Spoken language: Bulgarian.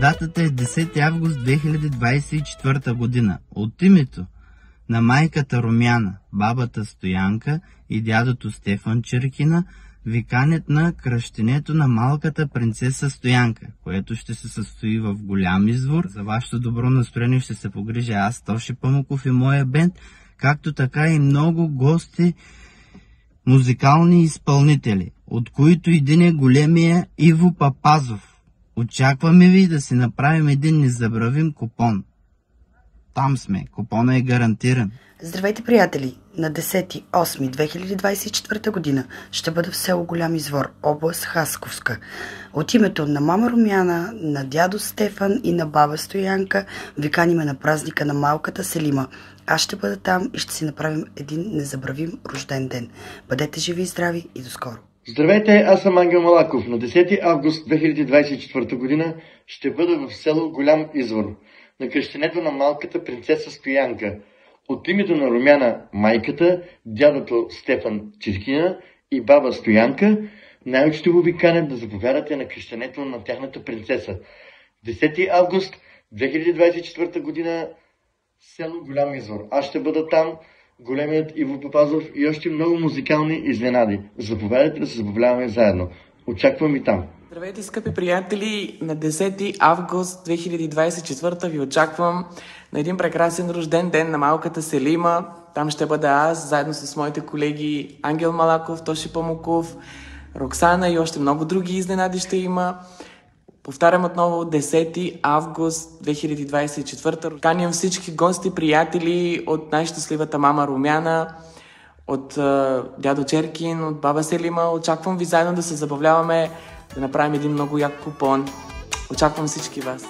Датата е 10 август 2024 година. От името на майката Румяна, бабата Стоянка и дядото Стефан Черкина ви канят на кръщенето на малката принцеса Стоянка, което ще се състои в голям извор. За вашето добро настроение ще се погрижа аз, Тоши Памуков и моя бенд, както така и много гости, музикални изпълнители, от които един е големия Иво Папазов. Очакваме ви да си направим един незабравим купон. Там сме, купона е гарантиран. Здравейте, приятели! На 10.08.2024 година ще бъда в село Голям извор, област Хасковска. От името на мама Румяна, на дядо Стефан и на баба Стоянка ви каниме на празника на малката Селима. Аз ще бъда там и ще си направим един незабравим рожден ден. Бъдете живи и здрави и до скоро! Здравейте, аз съм Ангел Малаков. На 10 август 2024 година ще бъда в село Голям извор, на кръщенето на малката принцеса Стоянка. От името на Румяна, майката, дядото Стефан Черкина и баба Стоянка, най-учтиво ви канят да заповядате на кръщенето на тяхната принцеса. 10 август 2024 година, село Голям извор. Аз ще бъда там, големият Иво Папазов и още много музикални изненади. Заповядайте да се забавляваме заедно. Очаквам ви там. Здравейте, скъпи приятели! На 10 август 2024 ви очаквам на един прекрасен рожден ден на малката Селима. Там ще бъда аз, заедно с моите колеги Ангел Малаков, Тоши Памуков, Роксана и още много други изненади ще има. Повтарям отново, 10 август 2024. Каням всички гости, приятели от най-щастливата мама Румяна, от дядо Черкин, от баба Селима. Очаквам ви заедно да се забавляваме, да направим един много як купон. Очаквам всички вас.